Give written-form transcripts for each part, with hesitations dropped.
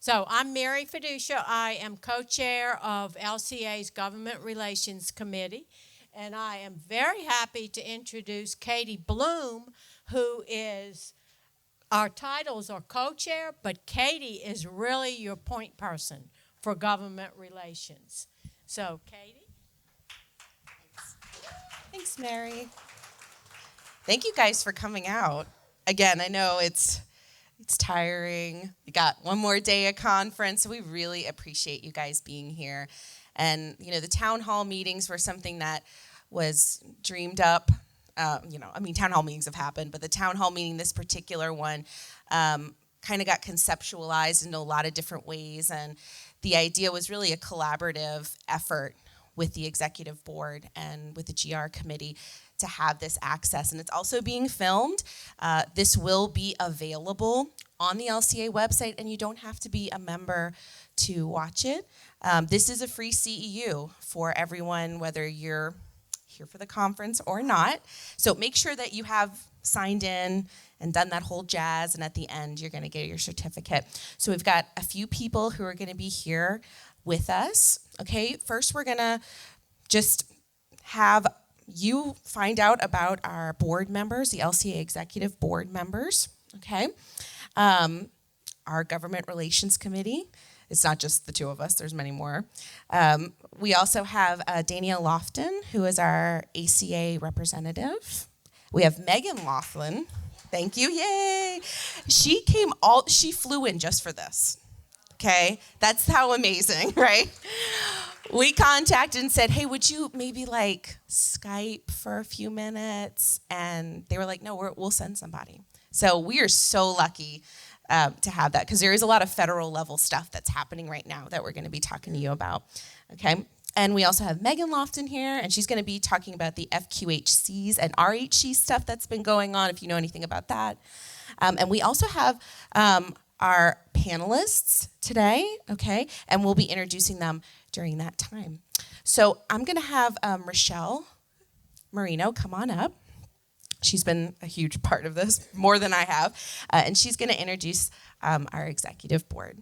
So I'm Mary Fiducia. I am co-chair of LCA's Government Relations Committee, and I am very happy to introduce Katie Bloom, who is, our titles are co-chair, but Katie is really your point person for government relations. So, Katie? Thanks, Mary. Thank you guys for coming out. Again, I know it's tiring. We got one more day of conference, so we really appreciate you guys being here. And, the town hall meetings were something that was dreamed up. Town hall meetings have happened, but the town hall meeting, this particular one, kind of got conceptualized in a lot of different ways. And the idea was really a collaborative effort with the executive board and with the GR committee to have this access. And it's also being filmed. This will be available on the LCA website, and you don't have to be a member to watch it. This is a free CEU for everyone, whether you're here for the conference or not. So make sure that you have signed in and done that whole jazz, and at the end, you're gonna get your certificate. So we've got a few people who are gonna be here with us. Okay, first we're gonna just have you find out about our board members, the LCA executive board members, okay? Our government relations committee. It's not just the two of us, there's many more. We also have Danielle Lofton, who is our ACA representative. We have Megan Laughlin. Thank you, yay. She flew in just for this, okay? That's how amazing, right? We contacted and said, hey, would you maybe Skype for a few minutes? And they were like, no, we'll send somebody. So we are so lucky to have that, because there is a lot of federal level stuff that's happening right now that we're gonna be talking to you about, okay? And we also have Megan Lofton here, and she's gonna be talking about the FQHCs and RHC stuff that's been going on, if you know anything about that. And we also have our panelists today, okay? And we'll be introducing them during that time. So I'm gonna have Rochelle Marino come on up. She's been a huge part of this, more than I have, and she's gonna introduce our executive board.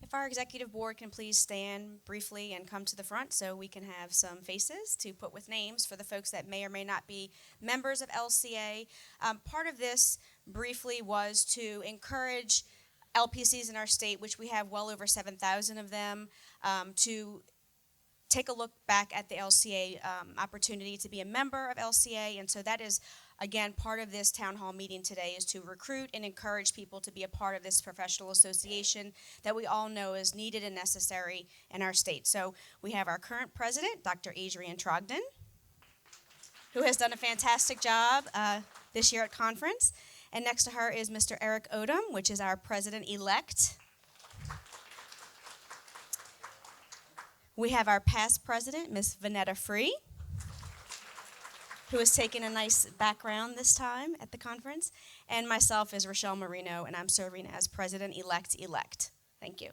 If our executive board can please stand briefly and come to the front so we can have some faces to put with names for the folks that may or may not be members of LCA. Part of this briefly was to encourage LPCs in our state, which we have well over 7,000 of them, to take a look back at the LCA opportunity to be a member of LCA. And so that is, again, part of this town hall meeting today, is to recruit and encourage people to be a part of this professional association that we all know is needed and necessary in our state. So we have our current president, Dr. Adrienne Trogdon, who has done a fantastic job this year at conference. And next to her is Mr. Eric Odom, which is our president-elect. We have our past president, Ms. Vanetta Free, who has taken a nice background this time at the conference. And myself is Rochelle Marino, and I'm serving as president-elect. Thank you.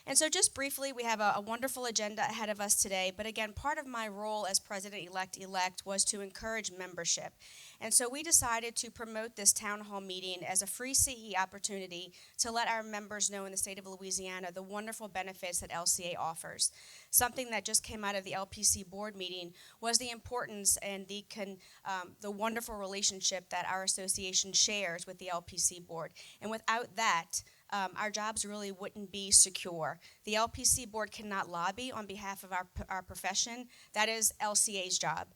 And so just briefly, we have a wonderful agenda ahead of us today. But again, part of my role as president-elect was to encourage membership. And so we decided to promote this town hall meeting as a free CE opportunity to let our members know in the state of Louisiana the wonderful benefits that LCA offers. Something that just came out of the LPC board meeting was the importance and the wonderful relationship that our association shares with the LPC board. And without that, our jobs really wouldn't be secure. The LPC board cannot lobby on behalf of our profession. That is LCA's job.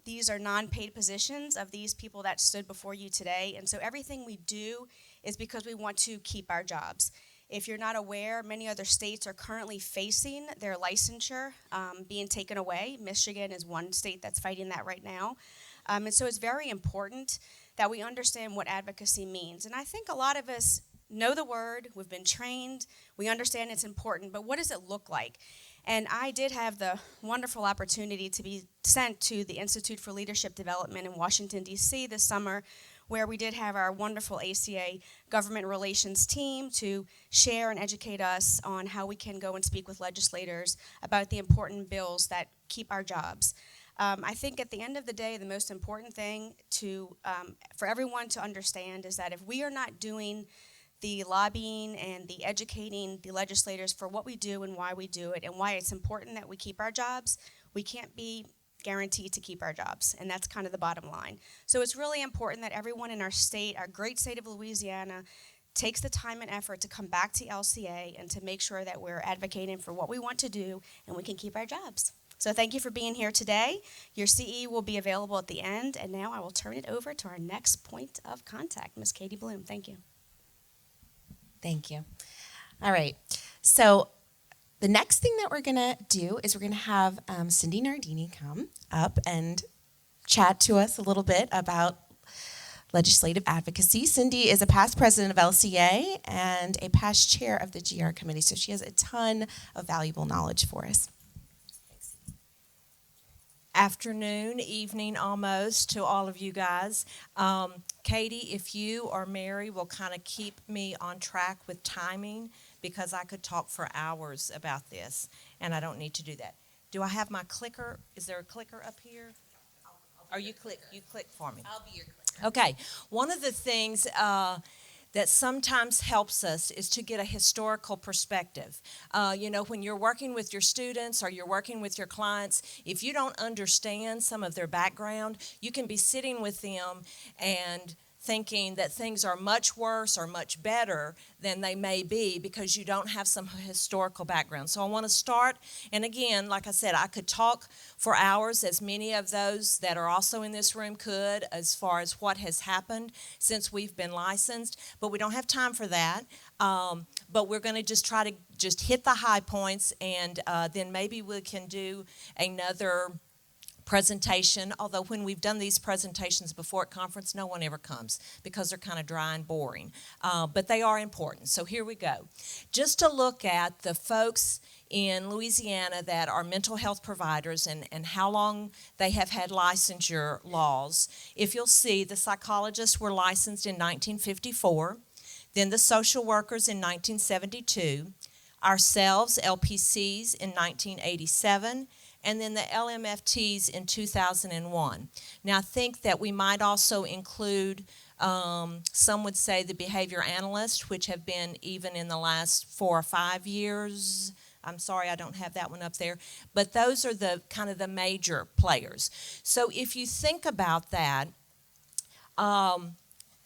These are non-paid positions of these people that stood before you today, and so everything we do is because we want to keep our jobs. If you're not aware, many other states are currently facing their licensure being taken away. Michigan is one state that's fighting that right now. And so it's very important that we understand what advocacy means. And I think a lot of us know the word, we've been trained, we understand it's important, but what does it look like? And I did have the wonderful opportunity to be sent to the Institute for Leadership Development in Washington, D.C. this summer, where we did have our wonderful ACA government relations team to share and educate us on how we can go and speak with legislators about the important bills that keep our jobs. I think at the end of the day, the most important thing for everyone to understand is that if we are not doing the lobbying and the educating the legislators for what we do and why we do it and why it's important that we keep our jobs, we can't be guaranteed to keep our jobs. And that's kind of the bottom line. So it's really important that everyone in our state, our great state of Louisiana, takes the time and effort to come back to LCA and to make sure that we're advocating for what we want to do and we can keep our jobs. So thank you for being here today. Your CE will be available at the end. And now I will turn it over to our next point of contact, Ms. Katie Bloom. Thank you. Thank you. All right. So the next thing that we're going to do is we're going to have Cindy Nardini come up and chat to us a little bit about legislative advocacy. Cindy is a past president of LCA and a past chair of the GR committee, so she has a ton of valuable knowledge for us. Afternoon, evening almost to all of you guys. Katie, if you or Mary will kind of keep me on track with timing, because I could talk for hours about this, and I don't need to do that. Do I have my clicker? Is there a clicker up here? Or you click for me? I'll be your clicker. Okay. One of the things that sometimes helps us is to get a historical perspective. When you're working with your students or you're working with your clients, if you don't understand some of their background, you can be sitting with them and thinking that things are much worse or much better than they may be because you don't have some historical background. So I want to start, and again, like I said, I could talk for hours, as many of those that are also in this room could, as far as what has happened since we've been licensed, but we don't have time for that. But we're going to just try to just hit the high points, and then maybe we can do another presentation, although when we've done these presentations before at conference, no one ever comes because they're kind of dry and boring. But they are important. So here we go. Just to look at the folks in Louisiana that are mental health providers and how long they have had licensure laws. If you'll see, the psychologists were licensed in 1954, then the social workers in 1972, ourselves, LPCs, in 1987, and then the LMFTs in 2001. Now, I think that we might also include, some would say, the behavior analysts, which have been even in the last 4 or 5 years. I'm sorry, I don't have that one up there. But those are the kind of the major players. So if you think about that,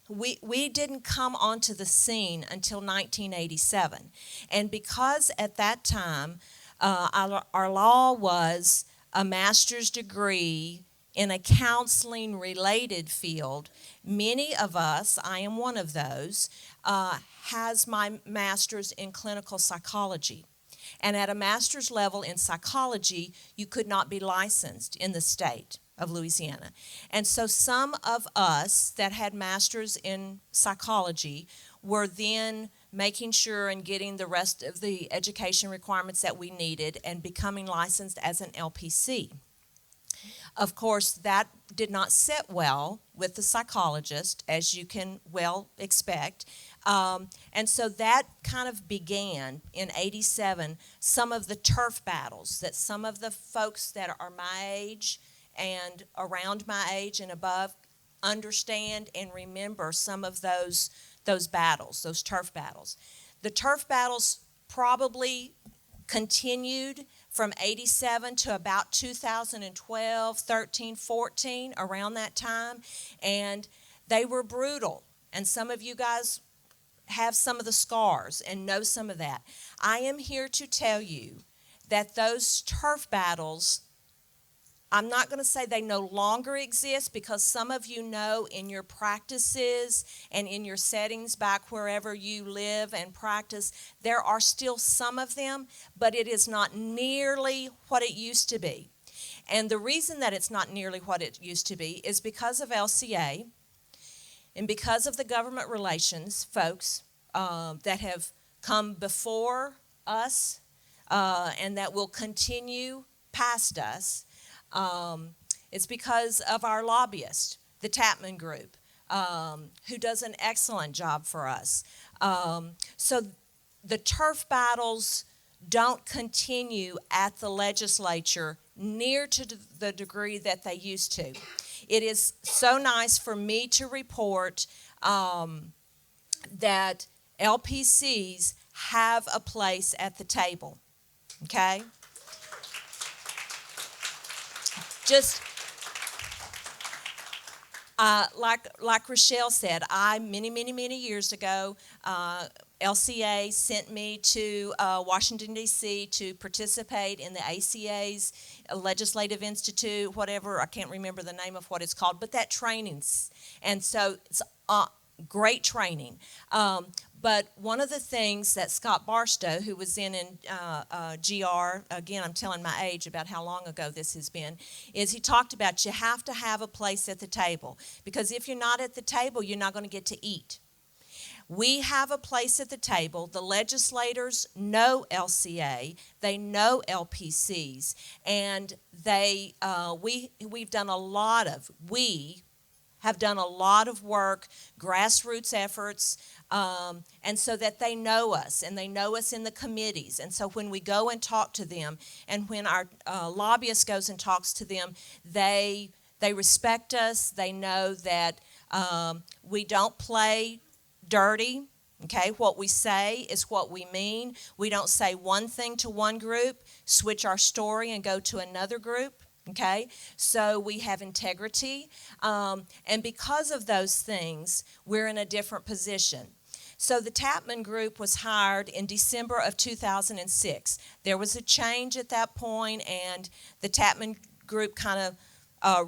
we didn't come onto the scene until 1987. And because at that time, our law was a master's degree in a counseling-related field. Many of us, I am one of those, has my master's in clinical psychology. And at a master's level in psychology, you could not be licensed in the state of Louisiana. And so some of us that had masters in psychology were then making sure and getting the rest of the education requirements that we needed and becoming licensed as an LPC. Of course, that did not sit well with the psychologist, as you can well expect. And so that kind of began in '87, some of the turf battles that some of the folks that are my age and around my age and above understand and remember some of those battles, those turf battles. The turf battles probably continued from '87 to about 2012, 13, 14, around that time, and they were brutal. And some of you guys have some of the scars and know some of that. I am here to tell you that those turf battles, I'm not going to say they no longer exist, because some of you know in your practices and in your settings back wherever you live and practice, there are still some of them, but it is not nearly what it used to be. And the reason that it's not nearly what it used to be is because of LCA and because of the government relations folks that have come before us and that will continue past us. It's because of our lobbyist, the Tapman Group, who does an excellent job for us. So the turf battles don't continue at the legislature near to the degree that they used to. It is so nice for me to report that LPCs have a place at the table, okay? Just like Rochelle said, many years ago, LCA sent me to Washington, D.C. to participate in the ACA's Legislative Institute, whatever, I can't remember the name of what it's called, but that training's, and so it's great training. But one of the things that Scott Barstow, who was in GR, again, I'm telling my age about how long ago this has been, is he talked about you have to have a place at the table. Because if you're not at the table, you're not going to get to eat. We have a place at the table. The legislators know LCA. They know LPCs. And we've done a lot of, have done a lot of work, grassroots efforts, and so that they know us, and they know us in the committees. And so when we go and talk to them, and when our lobbyist goes and talks to them, they respect us. They know that we don't play dirty. Okay, what we say is what we mean. We don't say one thing to one group, switch our story, and go to another group. Okay, so we have integrity, and because of those things, we're in a different position. So the Tapman Group was hired in December of 2006. There was a change at that point, and the Tapman Group kind of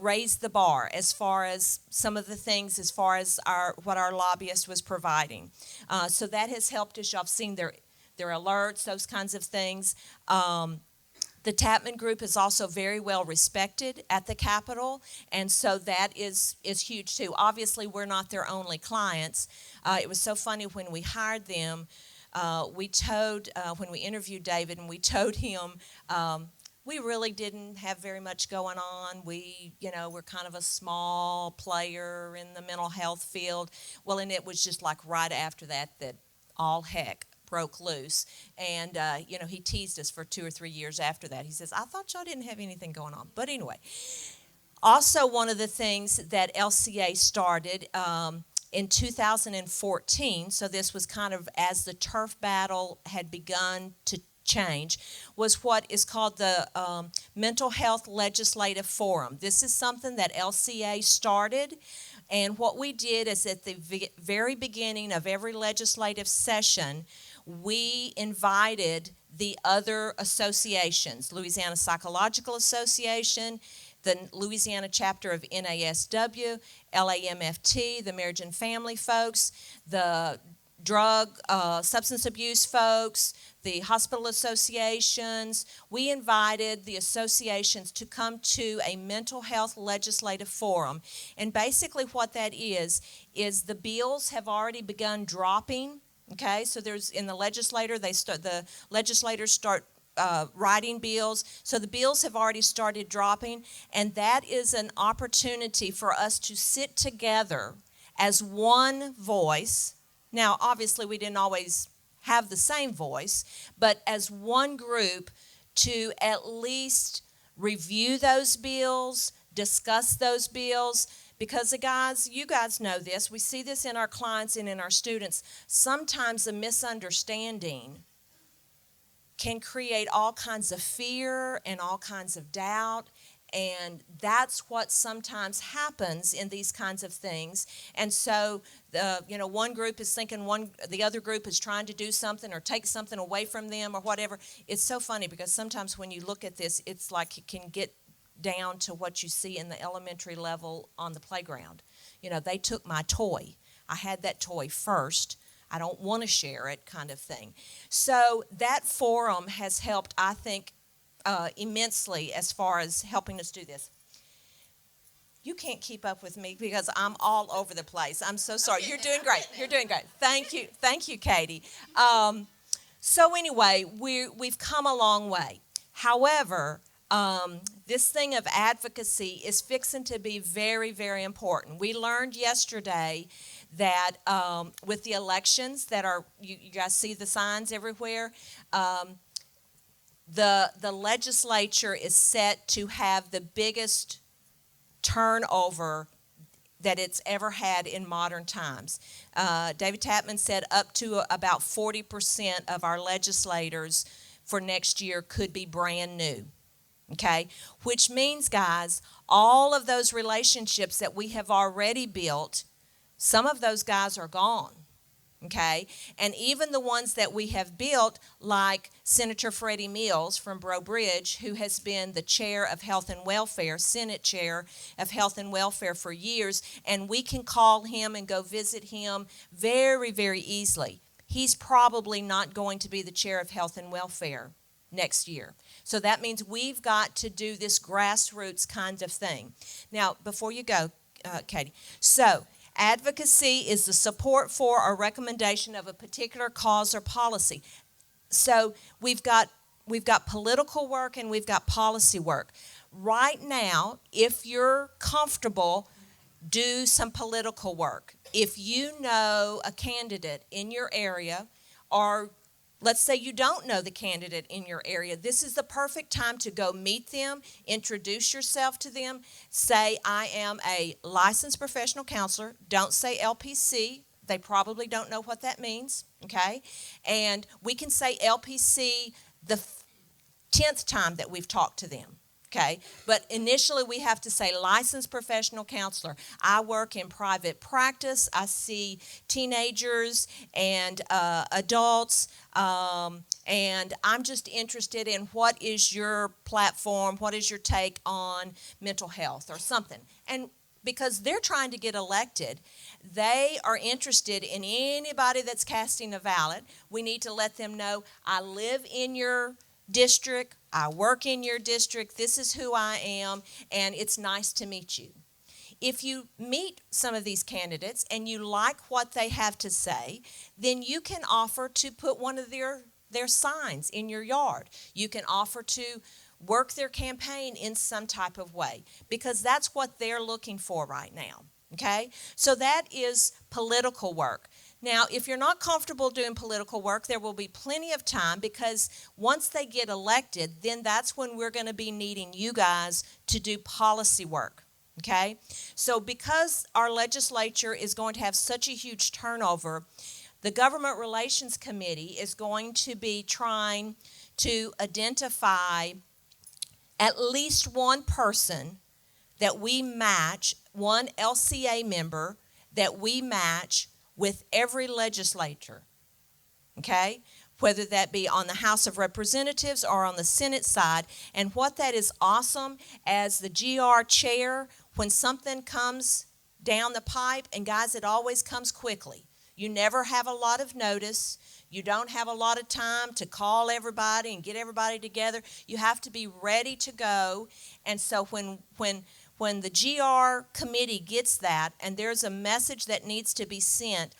raised the bar as far as some of the things, as far as what our lobbyist was providing. So that has helped us. Y'all have seen their alerts, those kinds of things. The Tapman Group is also very well respected at the Capitol, and so that is huge too. Obviously, we're not their only clients. It was so funny when we hired them. When we interviewed David, and we told him we really didn't have very much going on. We're kind of a small player in the mental health field. Well, and it was just like right after that all heck broke loose, and he teased us for 2 or 3 years after that. He says, I thought y'all didn't have anything going on. But anyway, also one of the things that LCA started in 2014, so this was kind of as the turf battle had begun to change, was what is called the Mental Health Legislative Forum. This is something that LCA started. And what we did is at the very beginning of every legislative session, we invited the other associations, Louisiana Psychological Association, the Louisiana chapter of NASW, LAMFT, the Marriage and Family folks, the drug, substance abuse folks, the hospital associations. We invited the associations to come to a mental health legislative forum. And basically what that is the bills have already begun dropping. Okay, so there's in the the legislators start writing bills. So the bills have already started dropping, and that is an opportunity for us to sit together as one voice. Now, obviously, we didn't always have the same voice, but as one group to at least review those bills, discuss those bills, because you guys know this, we see this in our clients and in our students. Sometimes a misunderstanding can create all kinds of fear and all kinds of doubt, and that's what sometimes happens in these kinds of things. And so, one group is thinking the other group is trying to do something or take something away from them or whatever. It's so funny because sometimes when you look at this, it's like it can get down to what you see in the elementary level on the playground. They took my toy. I had that toy first. I don't want to share it, kind of thing. So that forum has helped, I think, immensely as far as helping us do this. You can't keep up with me because I'm all over the place. I'm so sorry. You're doing great. You're doing great. Thank you, Katie. So anyway, we've come a long way. However, this thing of advocacy is fixing to be very, very important. We learned yesterday that with the elections that you guys see the signs everywhere, the legislature is set to have the biggest turnover that it's ever had in modern times. David Tapman said up to about 40% of our legislators for next year could be brand new. Okay? Which means, guys, all of those relationships that we have already built, some of those guys are gone. Okay? And even the ones that we have built, like Senator Freddie Mills from Breaux Bridge, who has been the chair of Health and Welfare, Senate chair of Health and Welfare for years, and we can call him and go visit him very, very easily. He's probably not going to be the chair of Health and Welfare next year. So that means we've got to do this grassroots kind of thing. Now, before you go, Katie, so advocacy is the support for or recommendation of a particular cause or policy. So we've got political work and we've got policy work. Right now, if you're comfortable, do some political work. If you know a candidate in your area, or let's say you don't know the candidate in your area, this is the perfect time to go meet them, introduce yourself to them, say, I am a licensed professional counselor. Don't say LPC. They probably don't know what that means, okay? And we can say LPC the 10th time that we've talked to them. Okay, but initially we have to say licensed professional counselor. I work in private practice. I see teenagers and adults, and I'm just interested in what is your platform, what is your take on mental health or something. And because they're trying to get elected, they are interested in anybody that's casting a ballot. We need to let them know, I live in your district, I work in your district, this is who I am, and it's nice to meet you. If you meet some of these candidates and you like what they have to say, then you can offer to put one of their signs in your yard. You can offer to work their campaign in some type of way, because that's what they're looking for right now. Okay? So that is political work. Now, if you're not comfortable doing political work, there will be plenty of time, because once they get elected, then that's when we're going to be needing you guys to do policy work, okay? So because our legislature is going to have such a huge turnover, the Government Relations Committee is going to be trying to identify at least one person that we match, one LCA member that we match with every legislator, okay? Whether that be on the House of Representatives or on the Senate side. And what that is awesome, as the GR chair, when something comes down the pipe, and guys, it always comes quickly. You never have a lot of notice. You don't have a lot of time to call everybody and get everybody together. You have to be ready to go. And so when the GR committee gets that and there's a message that needs to be sent,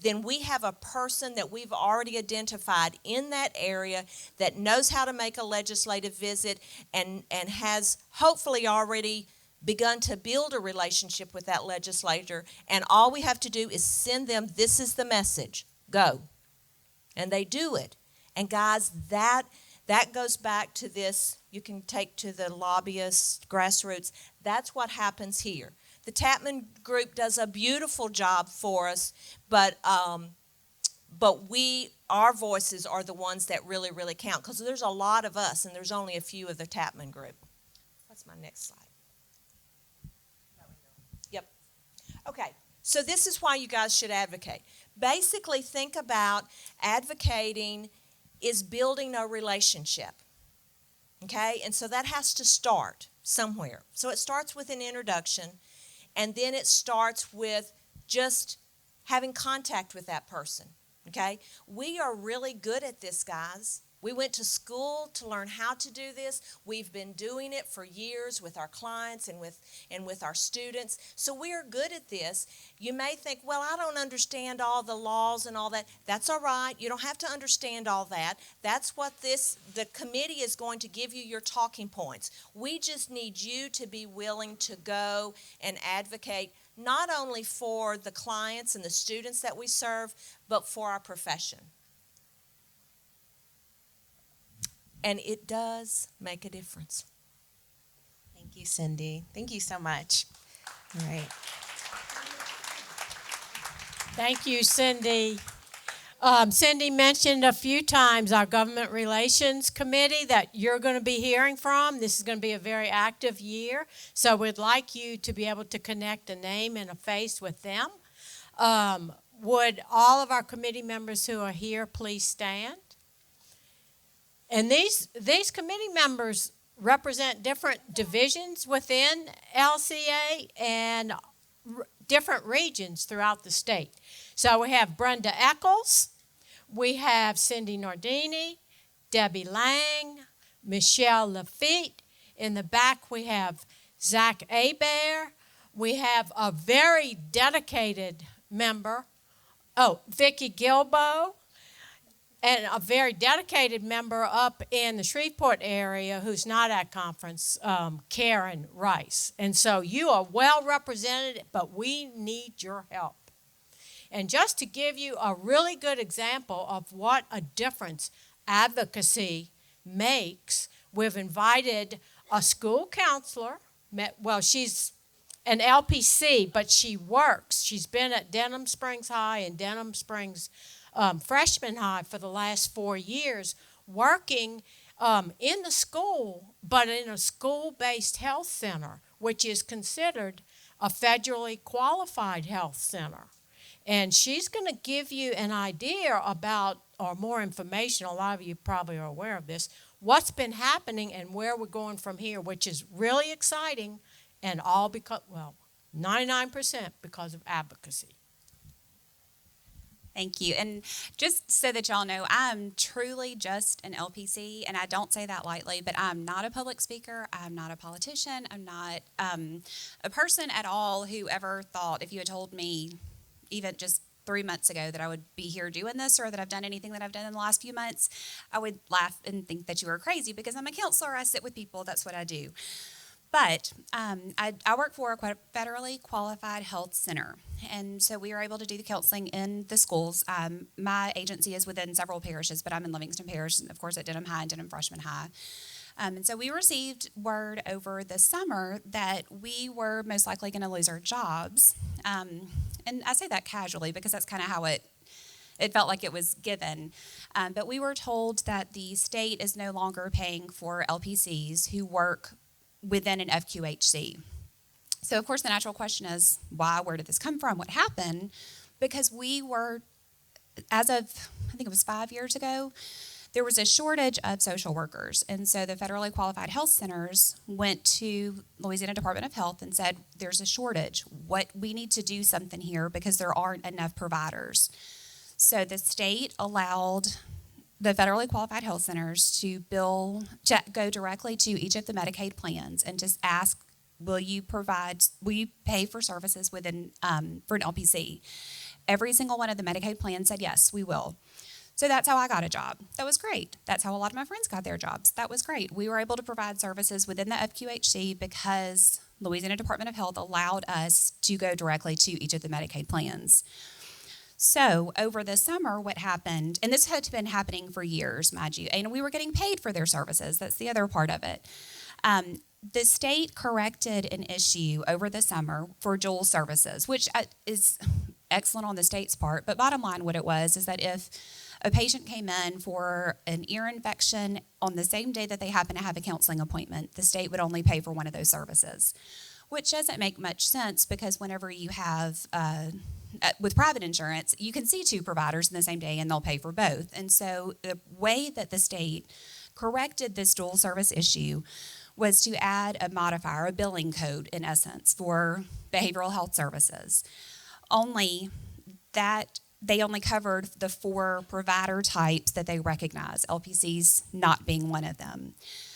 then we have a person that we've already identified in that area that knows how to make a legislative visit and has hopefully already begun to build a relationship with that legislator. And all we have to do is send them, this is the message, go. And they do it. And guys, that goes back to this, you can take to the lobbyists, grassroots. That's what happens here. The Tapman Group does a beautiful job for us, but our voices are the ones that really, really count, because there's a lot of us and there's only a few of the Tapman Group. What's my next slide? Yep. Okay, so this is why you guys should advocate. Basically, think about advocating is building a relationship, okay? And so that has to start somewhere. So it starts with an introduction, and then it starts with just having contact with that person, okay? We are really good at this, guys. We went to school to learn how to do this. We've been doing it for years with our clients and with our students. So we are good at this. You may think, well, I don't understand all the laws and all that. That's all right. You don't have to understand all that. That's what the committee is going to give you your talking points. We just need you to be willing to go and advocate not only for the clients and the students that we serve, but for our profession. and it does make a difference. Thank you, Cindy. Thank you so much. All right. Thank you, Cindy. Cindy mentioned a few times our Government Relations Committee that you're going to be hearing from. This is going to be a very active year, so we'd like you to be able to connect a name and a face with them. Would all of our committee members who are here please stand? And these committee members represent different divisions within LCA and different regions throughout the state. So we have Brenda Eccles, we have Cindy Nardini, Debbie Lang, Michelle Lafitte. In the back we have Zach Abair. We have a very dedicated member, Vicki Gilbo, and a very dedicated member up in the Shreveport area who's not at conference, Karen Rice. And so you are well represented, but we need your help. And just to give you a really good example of what a difference advocacy makes, we've invited a school counselor. Well, she's an LPC, but she works. She's been at Denham Springs High and Denham Springs Freshman High for the last 4 years, working in the school, but in a school-based health center, which is considered a federally qualified health center. And she's going to give you an idea about, or more information, a lot of you probably are aware of this, what's been happening and where we're going from here, which is really exciting, and all because, 99% because of advocacy. Thank you. And just so that y'all know, I'm truly just an LPC, and I don't say that lightly, but I'm not a public speaker. I'm not a politician. I'm not a person at all who ever thought, if you had told me even just 3 months ago that I would be here doing this or that I've done anything that I've done in the last few months, I would laugh and think that you were crazy because I'm a counselor. I sit with people. That's what I do. But I work for a federally qualified health center, and so we are able to do the counseling in the schools. My agency is within several parishes, but I'm in Livingston Parish, and of course at Denham High and Denham Freshman High. And so we received word over the summer that we were most likely going to lose our jobs. And I say that casually because that's kind of how it felt like it was given. But we were told that the state is no longer paying for LPCs who work within an FQHC. So, of course, the natural question is, why? Where did this come from? What happened? Because we were, as of, I think it was 5 years ago, there was a shortage of social workers. And so the federally qualified health centers went to Louisiana Department of Health and said, there's a shortage. We need to do something here because there aren't enough providers. So the state allowed the federally qualified health centers to go directly to each of the Medicaid plans and just ask, will you pay for services within for an LPC? Every single one of the Medicaid plans said, yes, we will. So that's how I got a job. That was great. That's how a lot of my friends got their jobs. That was great. We were able to provide services within the FQHC because Louisiana Department of Health allowed us to go directly to each of the Medicaid plans. So over the summer, what happened, and this had been happening for years, mind you, and we were getting paid for their services. That's the other part of it. The state corrected an issue over the summer for dual services, which is excellent on the state's part. But bottom line, what it was is that if a patient came in for an ear infection on the same day that they happen to have a counseling appointment, the state would only pay for one of those services, which doesn't make much sense because whenever you have with private insurance, you can see two providers in the same day and they'll pay for both. And so the way that the state corrected this dual service issue was to add a modifier, a billing code in essence, for behavioral health services. Only that they only covered the 4 provider types that they recognize, LPCs not being one of them.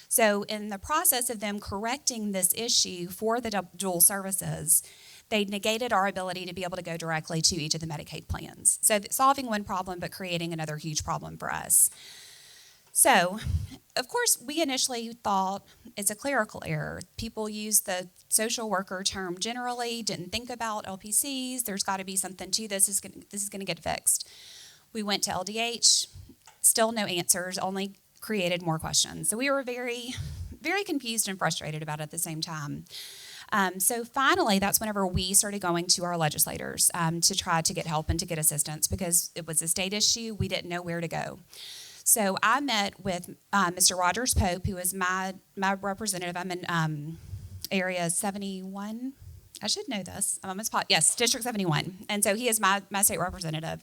So in the process of them correcting this issue for the dual services, they negated our ability to be able to go directly to each of the Medicaid plans. So solving one problem, but creating another huge problem for us. So, of course, we initially thought it's a clerical error. People use the social worker term generally, didn't think about LPCs. There's got to be something to this. This is going to get fixed. We went to LDH, still no answers, only created more questions. So we were very, very confused and frustrated about it at the same time. So finally, that's whenever we started going to our legislators to try to get help and to get assistance because it was a state issue. We didn't know where to go. So I met with Mr. Rogers Pope, who is my representative. I'm in area 71. I should know this. I'm almost yes, District 71. And so he is my state representative.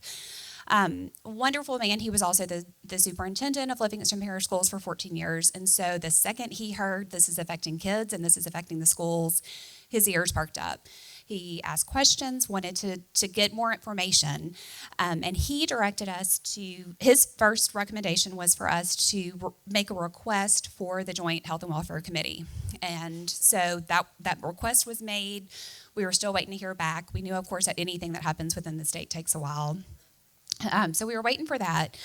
Wonderful man. He was also the superintendent of Livingston Parish Schools for 14 years. And so the second he heard this is affecting kids and this is affecting the schools, his ears perked up. He asked questions, wanted to get more information, and he directed us to, his first recommendation was for us to make a request for the Joint Health and Welfare Committee. And so that request was made. We were still waiting to hear back. We knew, of course, that anything that happens within the state takes a while. So we were waiting for that.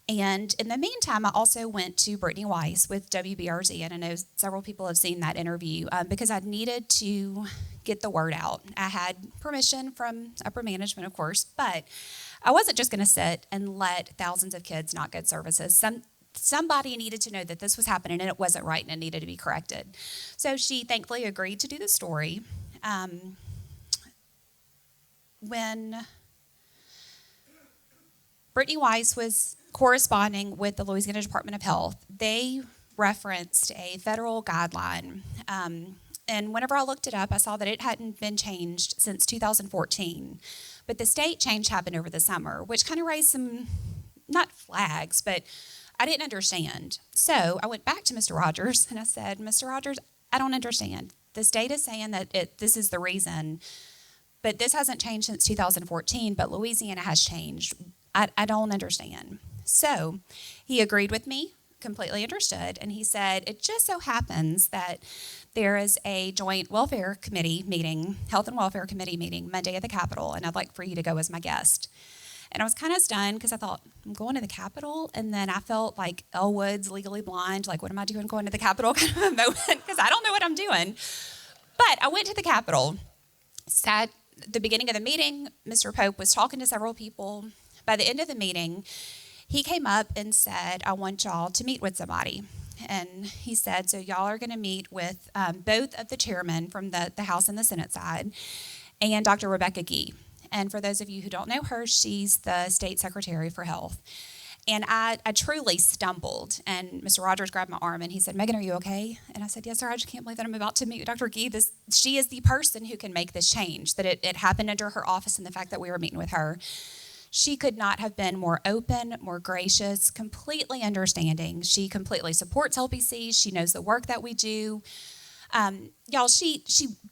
And in the meantime, I also went to Brittany Weiss with WBRZ, and I know several people have seen that interview because I needed to get the word out. I had permission from upper management, of course, but I wasn't just going to sit and let thousands of kids not get services. Somebody needed to know that this was happening and it wasn't right and it needed to be corrected. So she thankfully agreed to do the story. When Brittany Weiss was corresponding with the Louisiana Department of Health, they referenced a federal guideline. And whenever I looked it up, I saw that it hadn't been changed since 2014. But the state change happened over the summer, which kind of raised some, not flags, but I didn't understand. So I went back to Mr. Rogers and I said, Mr. Rogers, I don't understand. The state is saying that this is the reason, but this hasn't changed since 2014, but Louisiana has changed. I don't understand. So he agreed with me, completely understood, and he said, it just so happens that there is a joint welfare committee meeting, health and welfare committee meeting Monday at the Capitol, and I'd like for you to go as my guest. And I was kind of stunned because I thought, I'm going to the Capitol? And then I felt like Elle Woods, Legally Blonde, like, what am I doing going to the Capitol kind of a moment because I don't know what I'm doing. But I went to the Capitol, sat at the beginning of the meeting, Mr. Pope was talking to several people. By the end of the meeting, he came up and said, I want y'all to meet with somebody. And he said, so y'all are going to meet with both of the chairmen from the House and the Senate side and Dr. Rebecca Gee. And for those of you who don't know her, she's the State Secretary for Health. And I truly stumbled. And Mr. Rogers grabbed my arm and he said, Megan, are you okay? And I said, yes, sir. I just can't believe that I'm about to meet with Dr. Gee. She is the person who can make this change, that it happened under her office and the fact that we were meeting with her. She could not have been more open, more gracious, completely understanding. She completely supports LPC. She knows the work that we do. Y'all, she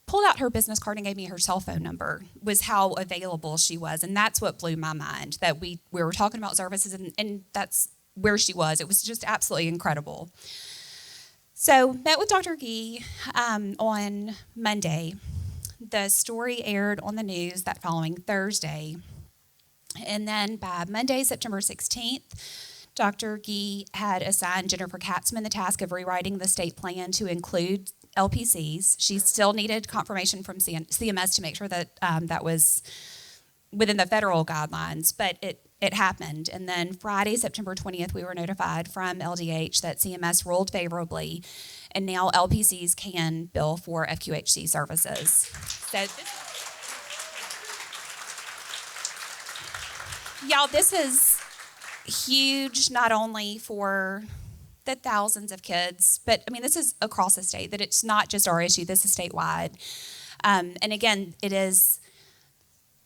pulled out her business card and gave me her cell phone number, was how available she was. And that's what blew my mind, that we were talking about services and that's where she was. It was just absolutely incredible. So met with Dr. Gee on Monday. The story aired on the news that following Thursday. And then by Monday, September 16th, Dr. Gee had assigned Jennifer Katzman the task of rewriting the state plan to include LPCs. She still needed confirmation from CMS to make sure that that was within the federal guidelines, but it happened. And then Friday, September 20th, we were notified from LDH that CMS ruled favorably, and now LPCs can bill for FQHC services. So y'all, this is huge, not only for the thousands of kids, but I mean, this is across the state, that it's not just our issue, this is statewide. And again, it is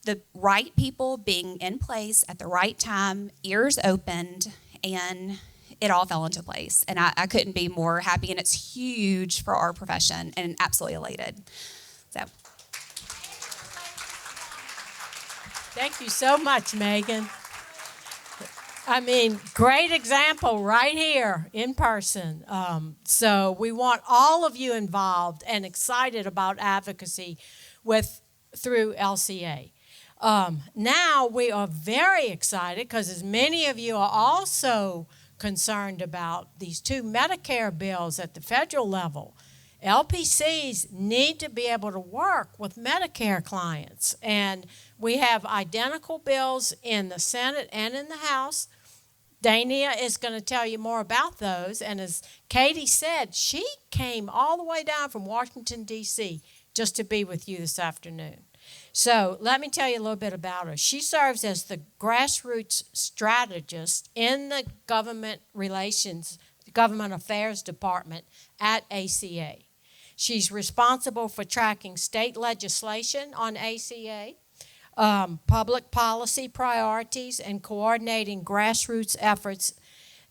the right people being in place at the right time, ears opened, and it all fell into place. And I couldn't be more happy, and it's huge for our profession and absolutely elated. So. Thank you so much, Megan. I mean, great example right here in person. So we want all of you involved and excited about advocacy through LCA. Now we are very excited because as many of you are also concerned about these two Medicare bills at the federal level. LPCs need to be able to work with Medicare clients, and we have identical bills in the Senate and in the House. Dania is going to tell you more about those. And as Katie said, she came all the way down from Washington, D.C. just to be with you this afternoon. So let me tell you a little bit about her. She serves as the grassroots strategist in the government affairs department at ACA. She's responsible for tracking state legislation on ACA, public policy priorities, and coordinating grassroots efforts,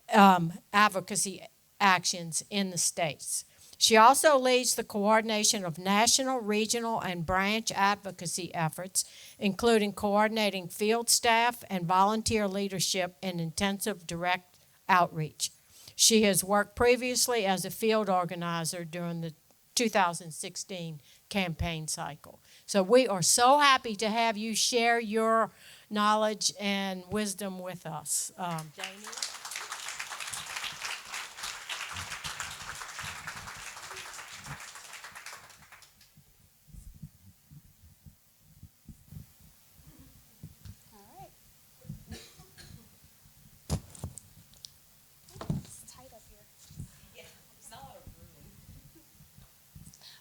advocacy actions in the states. She also leads the coordination of national, regional, and branch advocacy efforts, including coordinating field staff and volunteer leadership in intensive direct outreach. She has worked previously as a field organizer during the 2016 campaign cycle. So we are so happy to have you share your knowledge and wisdom with us. Jamie?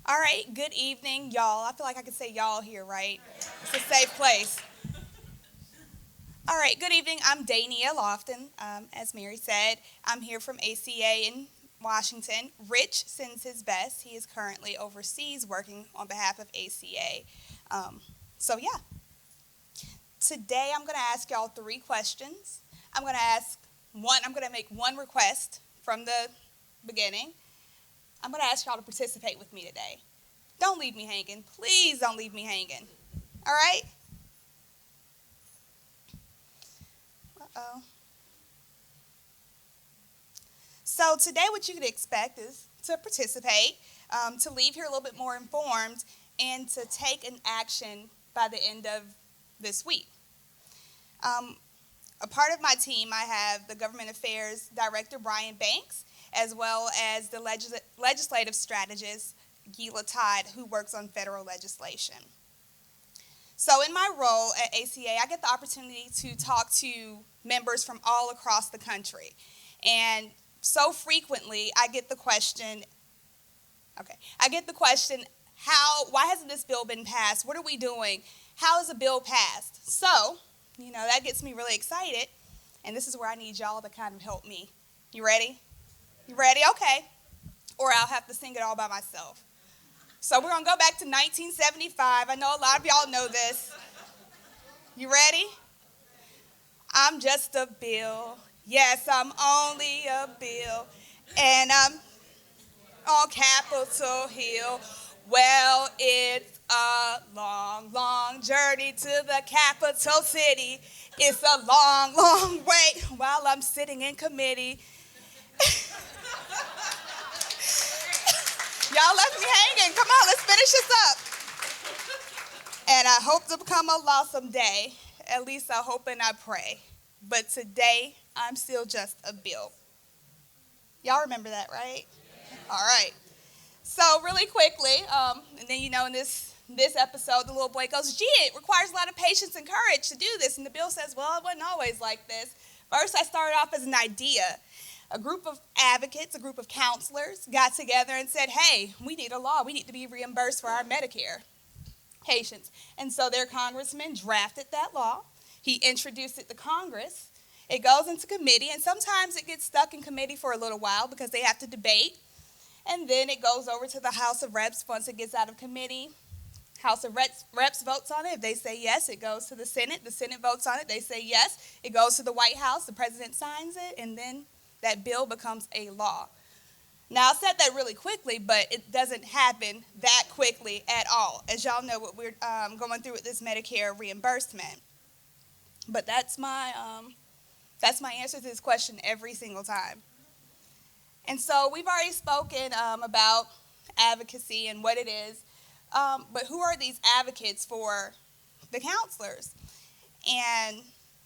All right, good evening, y'all. I feel like I can say y'all here, right? It's a safe place. All right, good evening. I'm Dania Lofton. As Mary said, I'm here from ACA in Washington. Rich sends his best. He is currently overseas working on behalf of ACA. Today I'm going to ask y'all 3 questions. I'm going to make one request from the beginning. I'm going to ask y'all to participate with me today. Don't leave me hanging. Please don't leave me hanging. All right? Uh-oh. So today what you could expect is to participate, to leave here a little bit more informed, and to take an action by the end of this week. A part of my team, I have the Government Affairs Director, Brian Banks, as well as the legislative strategist, Gila Todd, who works on federal legislation. So in my role at ACA, I get the opportunity to talk to members from all across the country. And so frequently, I get the question, why hasn't this bill been passed? What are we doing? How is a bill passed? So, that gets me really excited. And this is where I need y'all to kind of help me. You ready? You ready? Okay. Or I'll have to sing it all by myself. So we're going to go back to 1975. I know a lot of y'all know this. You ready? I'm just a bill. Yes, I'm only a bill. And I'm on Capitol Hill. Well, it's a long, long journey to the capital city. It's a long, long wait while I'm sitting in committee. Y'all left me hanging. Come on, let's finish this up. And I hope to become a law someday. At least I hope and I pray. But today, I'm still just a bill. Y'all remember that, right? Yeah. All right. So really quickly, and then in this episode, the little boy goes, gee, it requires a lot of patience and courage to do this. And the bill says, well, it wasn't always like this. First, I started off as an idea. A group of advocates, a group of counselors got together and said, hey, we need a law. We need to be reimbursed for our Medicare patients. And so their congressman drafted that law. He introduced it to Congress. It goes into committee, and sometimes it gets stuck in committee for a little while because they have to debate. And then it goes over to the House of Reps once it gets out of committee. House of Reps votes on it. If they say yes, it goes to the Senate. The Senate votes on it. They say yes. It goes to the White House. The president signs it, and then that bill becomes a law. Now, I said that really quickly, but it doesn't happen that quickly at all. As y'all know, what we're going through with this Medicare reimbursement. But that's my answer to this question every single time. And so we've already spoken about advocacy and what it is. But who are these advocates for the counselors? And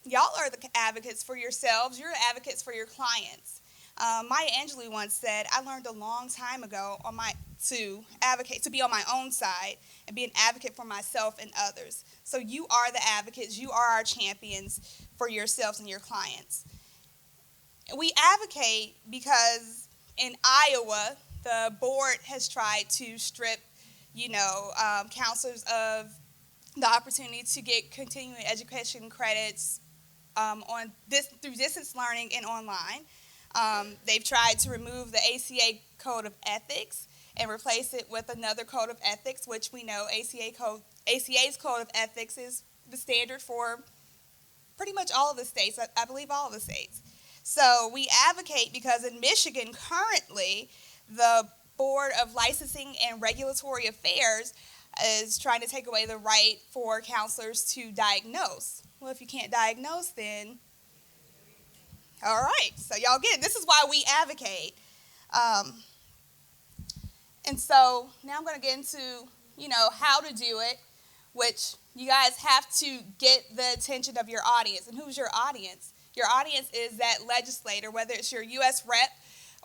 y'all are the advocates for yourselves. You're advocates for your clients. Maya Angelou once said, I learned a long time ago to be on my own side and be an advocate for myself and others. So you are the advocates. You are our champions for yourselves and your clients. We advocate because in Iowa, the board has tried to strip, counselors of the opportunity to get continuing education credits on this through distance learning and online. They've tried to remove the ACA Code of Ethics and replace it with another Code of Ethics, which we know ACA's Code of Ethics is the standard for pretty much all of the states, I believe all of the states. So we advocate because in Michigan currently, the Board of Licensing and Regulatory Affairs is trying to take away the right for counselors to diagnose. Well, if you can't diagnose, then all right. So y'all get it. This is why we advocate. And so now I'm going to get into, how to do it, which you guys have to get the attention of your audience. And who's your audience? Your audience is that legislator, whether it's your U.S. rep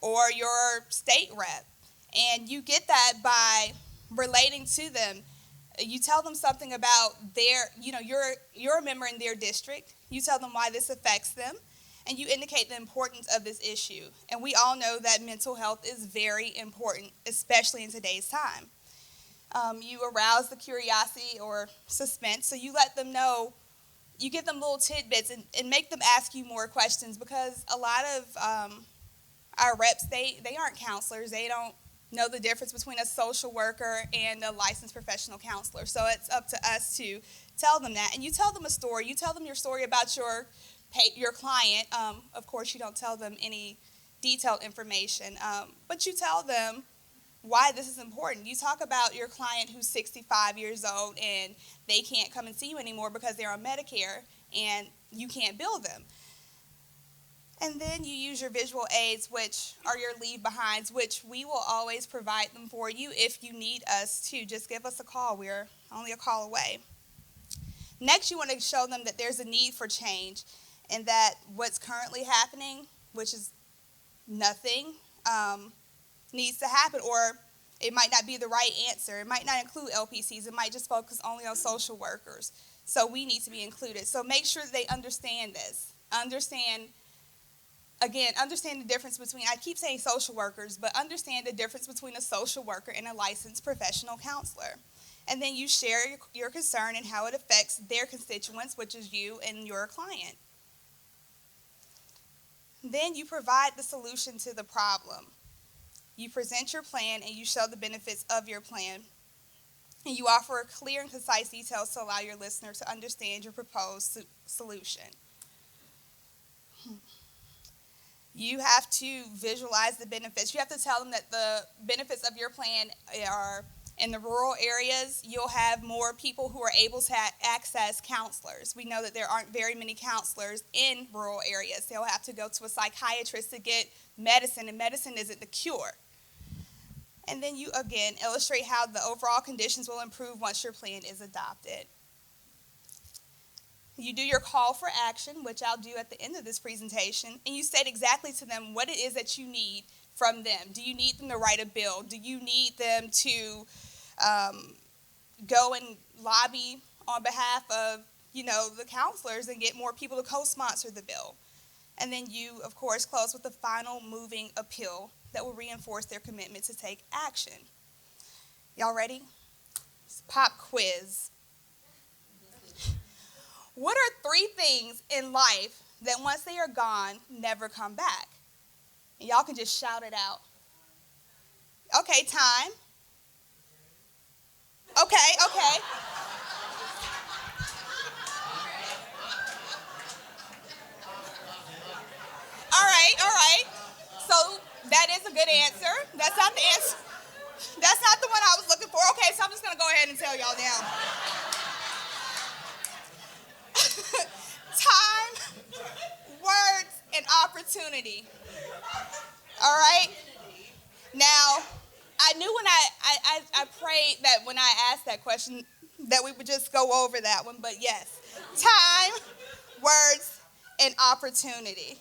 or your state rep. And you get that by relating to them. You tell them something about you're a member in their district. You tell them why this affects them, and you indicate the importance of this issue. And we all know that mental health is very important, especially in today's time. You arouse the curiosity or suspense, so you let them know, you give them little tidbits and make them ask you more questions, because a lot of our reps, they aren't counselors. They don't know the difference between a social worker and a licensed professional counselor. So it's up to us to tell them that. And you tell them a story. You tell them your story about your client. Of course, you don't tell them any detailed information, but you tell them why this is important. You talk about your client who's 65 years old and they can't come and see you anymore because they're on Medicare and you can't bill them. And then you use your visual aids, which are your leave behinds, which we will always provide them for you if you need us to. Just give us a call. We're only a call away. Next, you want to show them that there's a need for change and that what's currently happening, which is nothing, needs to happen, or it might not be the right answer. It might not include LPCs. It might just focus only on social workers. So we need to be included. So make sure that they understand this. Understand the difference between, I keep saying social workers, but understand the difference between a social worker and a licensed professional counselor. And then you share your concern and how it affects their constituents, which is you and your client. Then you provide the solution to the problem. You present your plan and you show the benefits of your plan. And you offer clear and concise details to allow your listener to understand your proposed solution. You have to visualize the benefits. You have to tell them that the benefits of your plan are in the rural areas, you'll have more people who are able to access counselors. We know that there aren't very many counselors in rural areas. They'll have to go to a psychiatrist to get medicine, and medicine isn't the cure. And then you, again, illustrate how the overall conditions will improve once your plan is adopted. You do your call for action, which I'll do at the end of this presentation, and you state exactly to them what it is that you need from them. Do you need them to write a bill? Do you need them to go and lobby on behalf of, the counselors and get more people to co-sponsor the bill? And then you, of course, close with the final moving appeal that will reinforce their commitment to take action. Y'all ready? It's a pop quiz. What are 3 things in life that once they are gone, never come back? And y'all can just shout it out. Okay, time. Okay. All right. So that is a good answer. That's not the answer. That's not the one I was looking for. Okay, so I'm just going to go ahead and tell y'all now. Time, words, and opportunity. All right? Now, I knew when I prayed that when I asked that question that we would just go over that one, but yes. Time, words, and opportunity.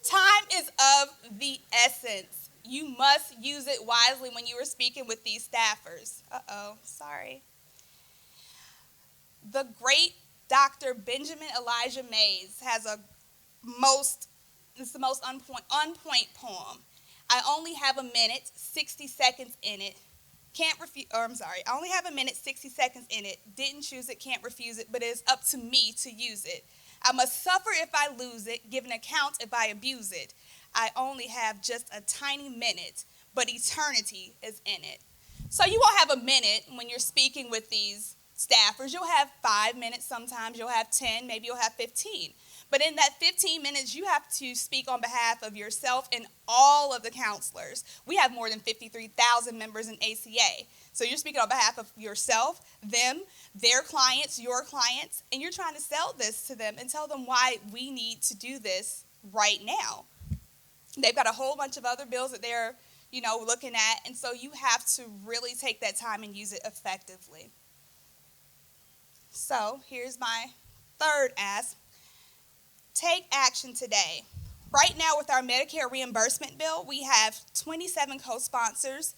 Time is of the essence. You must use it wisely when you are speaking with these staffers. Sorry. The great Dr. Benjamin Elijah Mays has it's the most on point poem. I only have a minute, 60 seconds in it. I only have a minute, 60 seconds in it. Didn't choose it, can't refuse it, but it is up to me to use it. I must suffer if I lose it, give an account if I abuse it. I only have just a tiny minute, but eternity is in it. So you won't have a minute when you're speaking with these staffers. You'll have 5 minutes sometimes, you'll have 10, maybe you'll have 15. But in that 15 minutes, you have to speak on behalf of yourself and all of the counselors. We have more than 53,000 members in ACA. So you're speaking on behalf of yourself, them, their clients, your clients, and you're trying to sell this to them and tell them why we need to do this right now. They've got a whole bunch of other bills that they're, looking at, and so you have to really take that time and use it effectively. So here's my third ask. Take action today. Right now with our Medicare reimbursement bill, we have 27 co-sponsors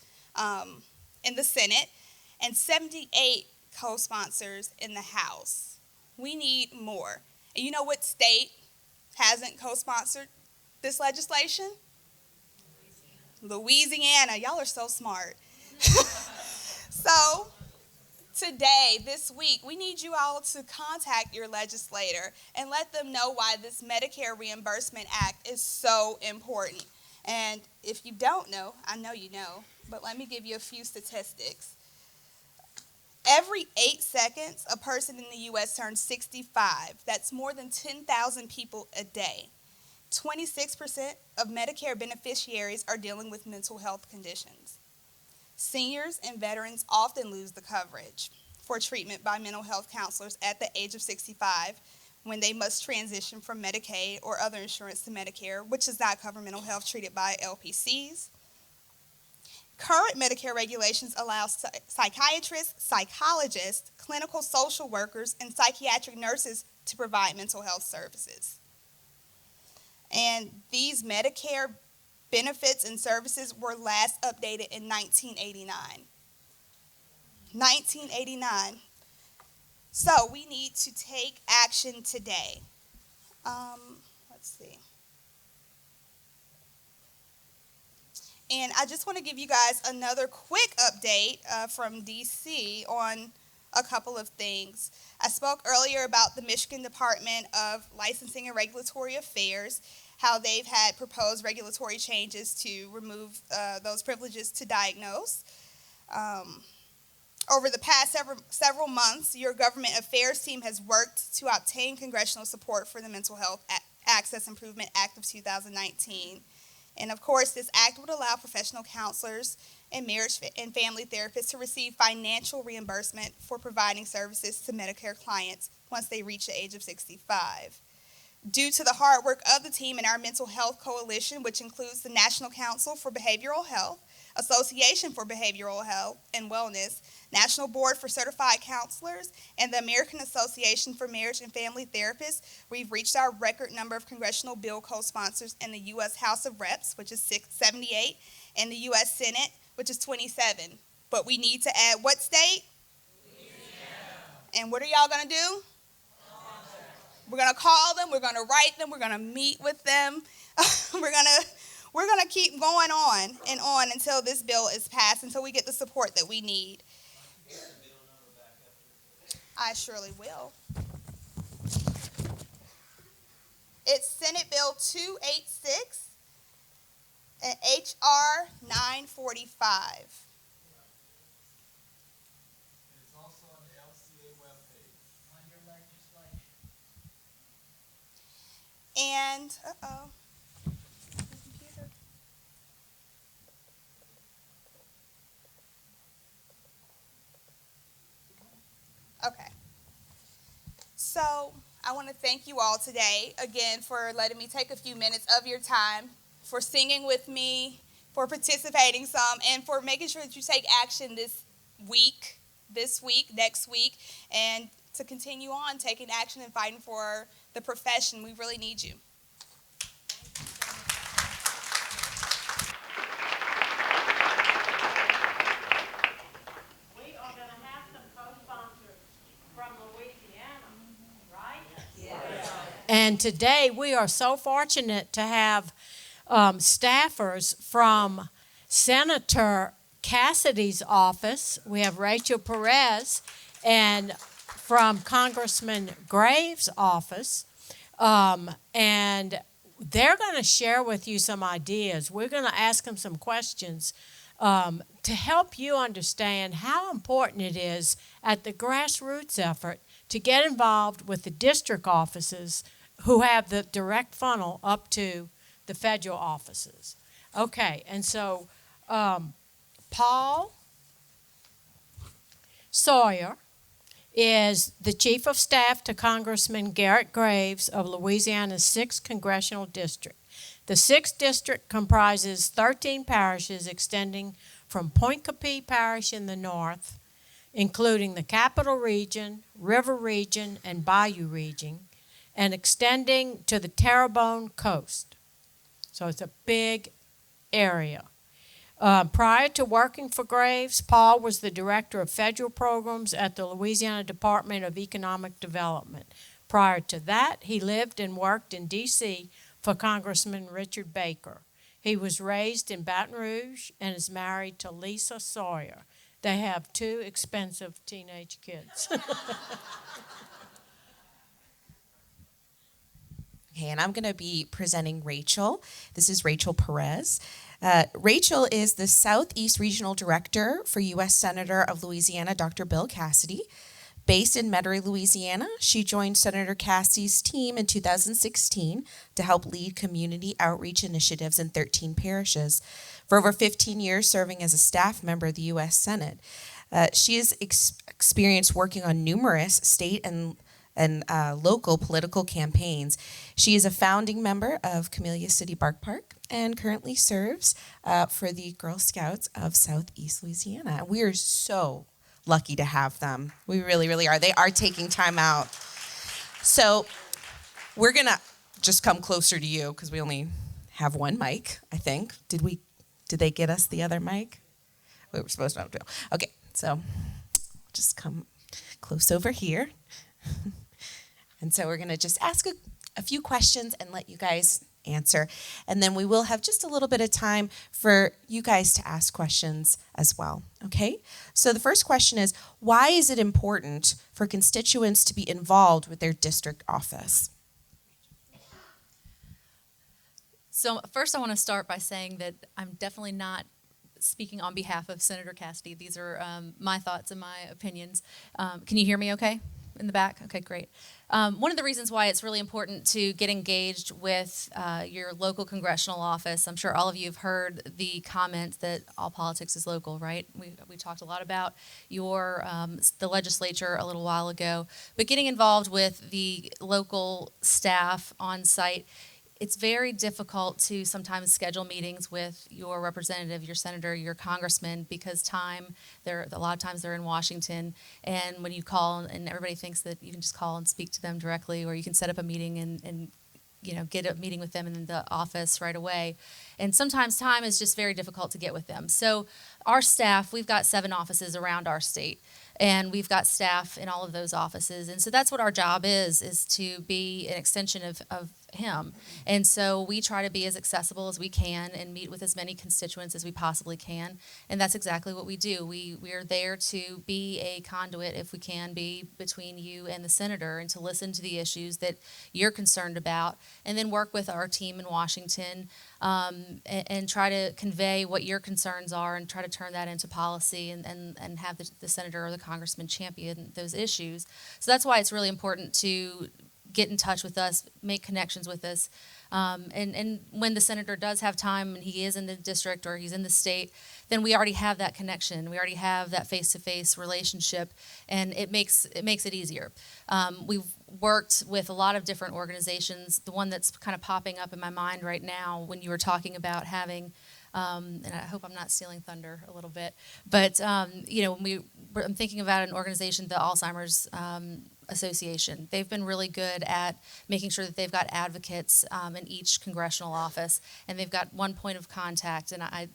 in the Senate and 78 co-sponsors in the House. We need more. And you know what state hasn't co-sponsored this legislation? Louisiana. Y'all are so smart. So today, this week, we need you all to contact your legislator and let them know why this Medicare Reimbursement Act is so important. And if you don't know, I know you know, but let me give you a few statistics. Every 8 seconds, a person in the U.S. turns 65. That's more than 10,000 people a day. 26% of Medicare beneficiaries are dealing with mental health conditions. Seniors and veterans often lose the coverage for treatment by mental health counselors at the age of 65 when they must transition from Medicaid or other insurance to Medicare, which does not cover mental health treated by LPCs. Current Medicare regulations allow psychiatrists, psychologists, clinical social workers, and psychiatric nurses to provide mental health services. And these Medicare benefits and services were last updated in 1989. 1989. So we need to take action today. Let's see. And I just want to give you guys another quick update from DC on a couple of things. I spoke earlier about the Michigan Department of Licensing and Regulatory Affairs, how they've had proposed regulatory changes to remove those privileges to diagnose. Over the past several months, your government affairs team has worked to obtain congressional support for the Mental Health Access Improvement Act of 2019. And of course, this act would allow professional counselors and marriage and family therapists to receive financial reimbursement for providing services to Medicare clients once they reach the age of 65. Due to the hard work of the team and our mental health coalition, which includes the National Council for Behavioral Health, Association for Behavioral Health and Wellness, National Board for Certified Counselors, and the American Association for Marriage and Family Therapists, we've reached our record number of congressional bill co-sponsors in the U.S. House of Reps, which is 78, and the U.S. Senate, which is 27. But we need to add what state? Louisiana. And what are y'all going to do? We're going to call them, we're going to write them, we're going to meet with them. We're going to keep going on and on until this bill is passed, until we get the support that we need. I surely will. It's Senate Bill 286 and H.R. 945. It's also on the LCA webpage. Under legislation. And, okay. So I want to thank you all today again for letting me take a few minutes of your time, for singing with me, for participating some, and for making sure that you take action this week, next week, and to continue on taking action and fighting for the profession. We really need you. We are going to have some co-sponsors from Louisiana, And today we are so fortunate to have staffers from Senator Cassidy's office. We have Rachel Perez, and from Congressman Graves' office. And they're going to share with you some ideas. We're going to ask them some questions to help you understand how important it is at the grassroots effort to get involved with the district offices who have the direct funnel up to the federal offices. Okay, and so Paul Sawyer is the Chief of Staff to Congressman Garrett Graves of Louisiana's 6th Congressional District. The 6th District comprises 13 parishes extending from Point Capee Parish in the north, including the Capital Region, River Region, and Bayou Region, and extending to the Terrebonne coast. So it's a big area. Prior to working for Graves, Paul was the director of federal programs at the Louisiana Department of Economic Development. Prior to that, he lived and worked in D.C. for Congressman Richard Baker. He was raised in Baton Rouge and is married to Lisa Sawyer. They have 2 expensive teenage kids. Okay, and I'm going to be presenting Rachel. This is Rachel Perez. Rachel is the Southeast Regional Director for U.S. Senator of Louisiana, Dr. Bill Cassidy. Based in Metairie, Louisiana, she joined Senator Cassidy's team in 2016 to help lead community outreach initiatives in 13 parishes. For over 15 years, serving as a staff member of the U.S. Senate. She has experience working on numerous state and local political campaigns. She is a founding member of Camellia City Bark Park and currently serves for the Girl Scouts of Southeast Louisiana. We are so lucky to have them. We really, really are. They are taking time out. So we're going to just come closer to you because we only have one mic, I think. Did they get us the other mic? We were supposed to have 2. Okay, so just come close over here. And so we're going to just ask a few questions and let you guys answer. And then we will have just a little bit of time for you guys to ask questions as well, okay? So the first question is, why is it important for constituents to be involved with their district office? So first I want to start by saying that I'm definitely not speaking on behalf of Senator Cassidy. These are my thoughts and my opinions. Can you hear me okay in the back? Okay, great. One of the reasons why it's really important to get engaged with your local congressional office, I'm sure all of you have heard the comment that all politics is local, right? We talked a lot about the legislature a little while ago, but getting involved with the local staff on site, it's very difficult to sometimes schedule meetings with your representative, your senator, your congressman, because a lot of times they're in Washington, and when you call and everybody thinks that you can just call and speak to them directly, or you can set up a meeting and get a meeting with them in the office right away. And sometimes time is just very difficult to get with them. So our staff, we've got 7 offices around our state, and we've got staff in all of those offices. And so that's what our job is to be an extension of him. And so we try to be as accessible as we can and meet with as many constituents as we possibly can. And that's exactly what we do. We are there to be a conduit, if we can be, between you and the senator, and to listen to the issues that you're concerned about, and then work with our team in Washington and try to convey what your concerns are and try to turn that into policy and have the senator or the congressman champion those issues. So that's why it's really important to get in touch with us, make connections with us. And when the senator does have time and he is in the district or he's in the state, then we already have that connection. We already have that face-to-face relationship, and it makes it easier. We've worked with a lot of different organizations. The one that's kind of popping up in my mind right now when you were talking about having, and I hope I'm not stealing thunder a little bit, but I'm thinking about an organization, the Alzheimer's Association. They've been really good at making sure that they've got advocates in each congressional office, and they've got one point of contact. And I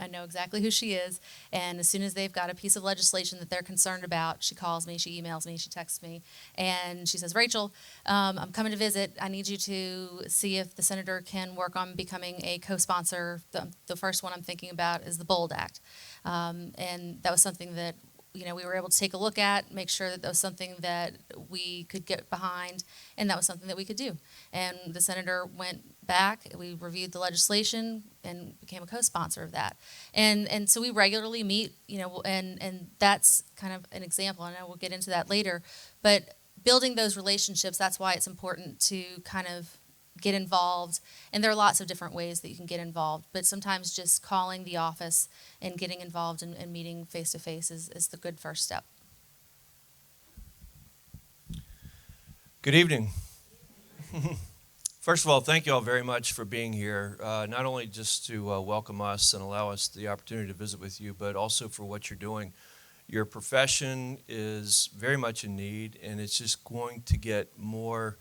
I know exactly who she is. And as soon as they've got a piece of legislation that they're concerned about, she calls me, she emails me, she texts me, and she says, Rachel, I'm coming to visit. I need you to see if the senator can work on becoming a co-sponsor. The first one I'm thinking about is the BOLD Act. And that was something that we were able to take a look at, make sure that was something that we could get behind, and that was something that we could do. And the senator went back, we reviewed the legislation, and became a co-sponsor of that. And so we regularly meet, and that's kind of an example. I know we'll get into that later, but building those relationships, that's why it's important to kind of get involved. And there are lots of different ways that you can get involved, but sometimes just calling the office and getting involved and meeting face to face is the good first step. Good evening. First of all, thank you all very much for being here, not only just to welcome us and allow us the opportunity to visit with you, but also for what you're doing. Your profession is very much in need, and it's just going to get more.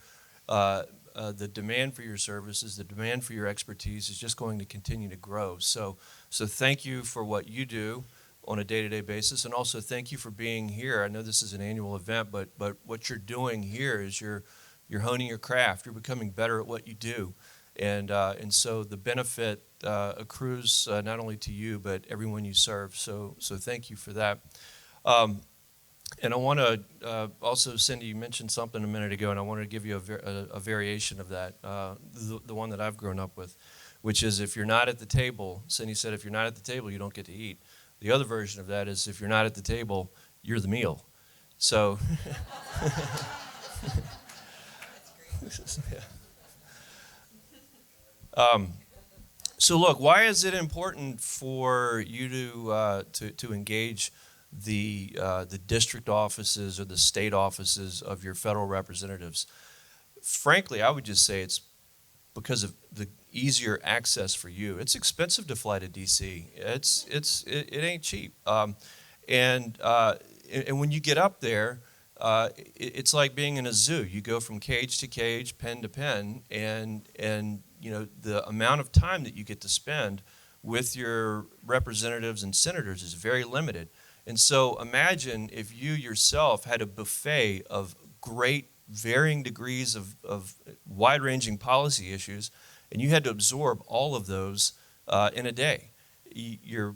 The demand for your services, the demand for your expertise is just going to continue to grow. So thank you for what you do on a day-to-day basis, and also thank you for being here. I know this is an annual event, but what you're doing here is you're honing your craft. You're becoming better at what you do, and so the benefit accrues not only to you but everyone you serve. So thank you for that. And I want to also, Cindy, you mentioned something a minute ago, and I wanted to give you a variation of that, the one that I've grown up with, which is if you're not at the table, Cindy said, if you're not at the table, you don't get to eat. The other version of that is if you're not at the table, you're the meal. So, so look, why is it important for you to engage the district offices or the state offices of your federal representatives? Frankly, I would just say it's because of the easier access for you. It's expensive to fly to D.C. It ain't cheap. And when you get up there, it's like being in a zoo. You go from cage to cage, pen to pen, and the amount of time that you get to spend with your representatives and senators is very limited. And so imagine if you yourself had a buffet of great varying degrees of wide-ranging policy issues, and you had to absorb all of those in a day. You're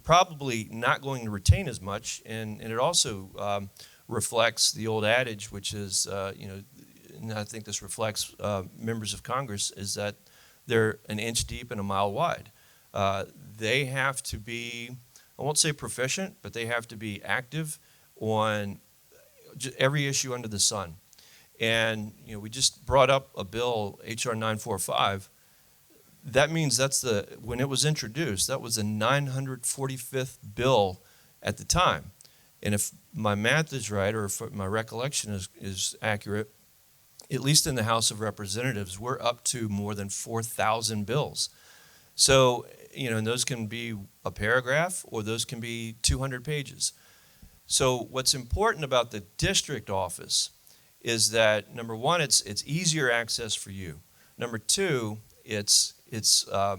probably not going to retain as much, and it also reflects the old adage, which is, and I think this reflects members of Congress, is that they're an inch deep and a mile wide. They have to be, I won't say proficient, but they have to be active on every issue under the sun. And we just brought up a bill, H.R. 945. That means when it was introduced, that was the 945th bill at the time. And if my math is right, or if my recollection is accurate, at least in the House of Representatives, we're up to more than 4,000 bills. So, and those can be a paragraph, or those can be 200 pages. So what's important about the district office is that, number one, it's easier access for you. Number two, it's a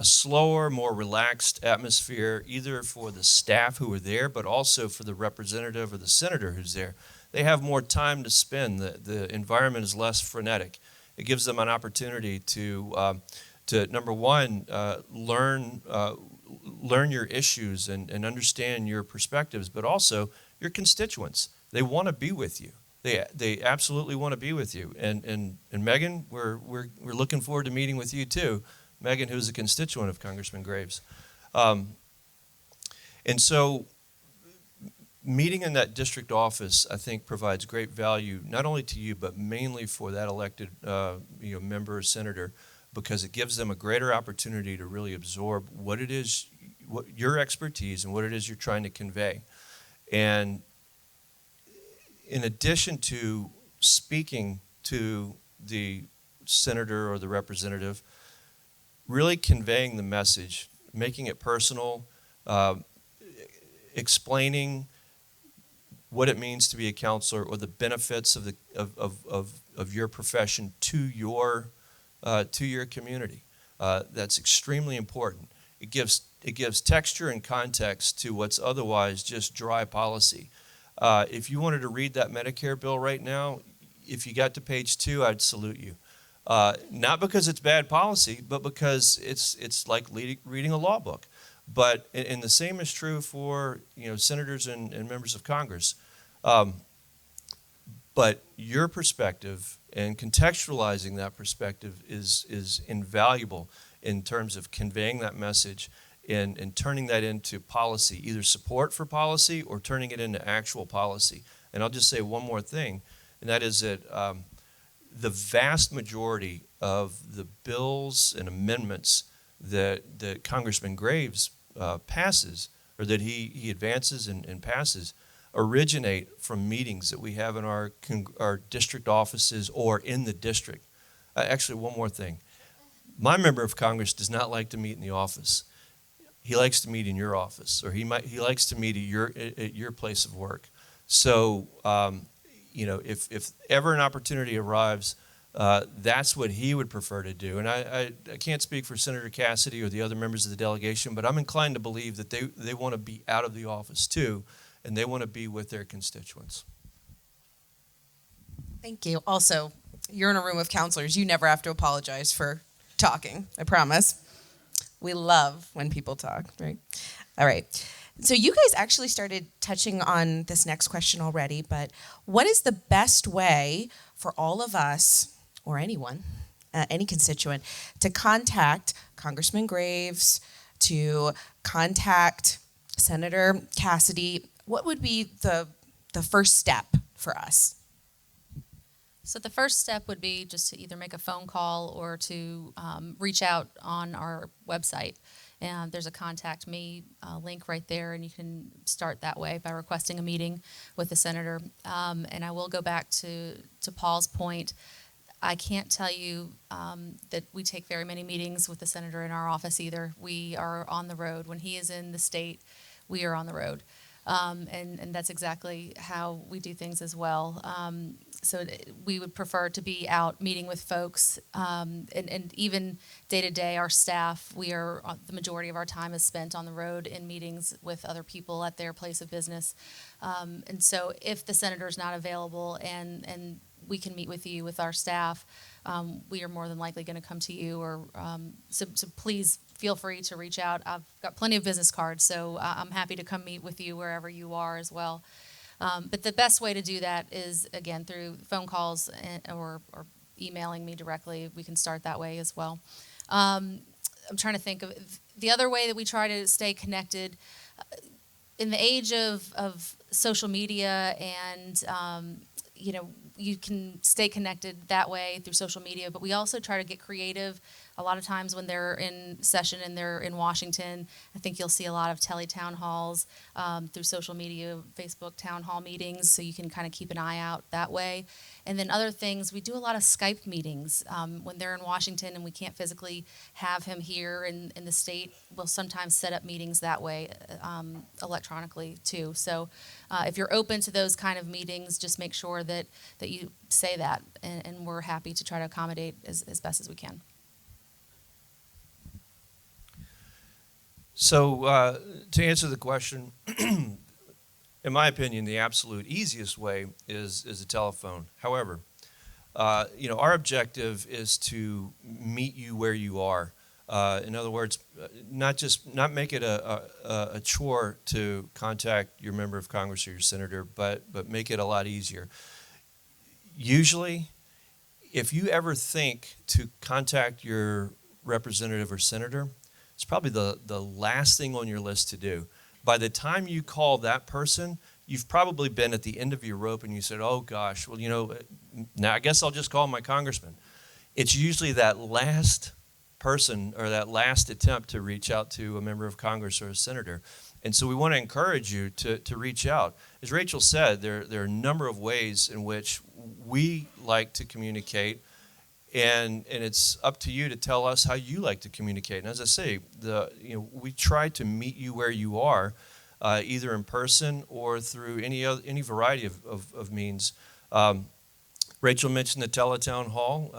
slower, more relaxed atmosphere, either for the staff who are there, but also for the representative or the senator who's there. They have more time to spend. The environment is less frenetic. It gives them an opportunity to number one, learn your issues and understand your perspectives, but also your constituents. They want to be with you. They absolutely want to be with you. And Megan, we're looking forward to meeting with you too. Megan, who's a constituent of Congressman Graves. And so meeting in that district office, I think, provides great value, not only to you, but mainly for that elected member or senator, because it gives them a greater opportunity to really absorb what it is, what your expertise and what it is you're trying to convey. And in addition to speaking to the senator or the representative, really conveying the message, making it personal, explaining what it means to be a counselor or the benefits of your profession to your community. That's extremely important. It gives texture and context to what's otherwise just dry policy. If you wanted to read that Medicare bill right now, if you got to page 2, I'd salute you. Not because it's bad policy, but because it's like reading a law book. But and the same is true for senators and members of Congress. But your perspective and contextualizing that perspective is invaluable in terms of conveying that message and turning that into policy, either support for policy or turning it into actual policy. And I'll just say one more thing, and that is that the vast majority of the bills and amendments that Congressman Graves passes, or that he advances and passes, originate from meetings that we have in our district offices or in the district. Actually, one more thing. My member of Congress does not like to meet in the office. He likes to meet in your office, or he likes to meet at your place of work. So, if ever an opportunity arrives, that's what he would prefer to do. And I can't speak for Senator Cassidy or the other members of the delegation, but I'm inclined to believe that they want to be out of the office too, and they want to be with their constituents. Thank you. Also, you're in a room of counselors. You never have to apologize for talking, I promise. We love when people talk, right? All right. So you guys actually started touching on this next question already, but what is the best way for all of us, or anyone, any constituent, to contact Congressman Graves, to contact Senator Cassidy? What would be the first step for us? So the first step would be just to either make a phone call or to reach out on our website. And there's a contact me link right there, and you can start that way by requesting a meeting with the senator. And I will go back to Paul's point. I can't tell you that we take very many meetings with the senator in our office either. We are on the road. When he is in the state, we are on the road. And that's exactly how we do things as well. So we would prefer to be out meeting with folks, and even day to day, our staff, the majority of our time is spent on the road in meetings with other people at their place of business. And so if the senator's not available and we can meet with you with our staff, we are more than likely going to come to you. So please feel free to reach out. I've got plenty of business cards, so I'm happy to come meet with you wherever you are as well. But the best way to do that is, again, through phone calls or emailing me directly. We can start that way as well. I'm trying to think of the other way that we try to stay connected. In the age of social media and, you can stay connected that way through social media, but we also try to get creative. A lot of times when they're in session and they're in Washington, I think you'll see a lot of town halls through social media, Facebook town hall meetings, so you can kind of keep an eye out that way. And then other things, we do a lot of Skype meetings. When they're in Washington and we can't physically have him here in the state, we'll sometimes set up meetings that way electronically too. So if you're open to those kind of meetings, just make sure that you say that, and we're happy to try to accommodate as best as we can. So to answer the question, in my opinion, the absolute easiest way is a telephone. However, our objective is to meet you where you are. In other words, not make it a chore to contact your member of Congress or your senator, but make it a lot easier. Usually, if you ever think to contact your representative or senator, it's probably the last thing on your list to do. By the time you call that person, you've probably been at the end of your rope and you said, oh gosh, well, now I guess I'll just call my congressman. It's usually that last person or that last attempt to reach out to a member of Congress or a senator. And so we want to encourage you to reach out. As Rachel said, there are a number of ways in which we like to communicate. And it's up to you to tell us how you like to communicate. And as I say, we try to meet you where you are, either in person or through any variety of means. Rachel mentioned the TownHall.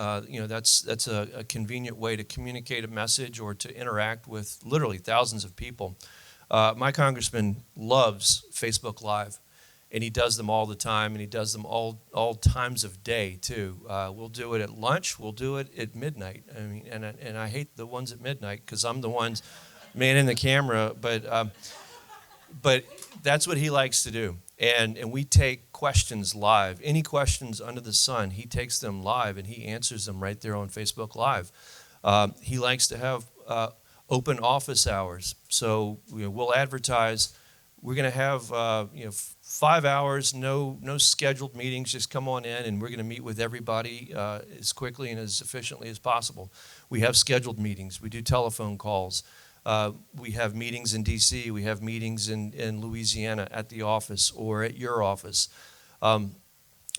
That's a convenient way to communicate a message or to interact with literally thousands of people. My congressman loves Facebook Live, and he does them all the time, and he does them all times of day too. We'll do it at lunch. We'll do it at midnight. I mean, and I hate the ones at midnight because I'm the ones manning the camera, but that's what he likes to do. And we take questions live. Any questions under the sun, he takes them live and he answers them right there on Facebook Live. He likes to have open office hours. So we'll advertise. We're going to have 5 hours, no scheduled meetings. Just come on in, and we're going to meet with everybody as quickly and as efficiently as possible. We have scheduled meetings. We do telephone calls. We have meetings in D.C. We have meetings in Louisiana at the office or at your office.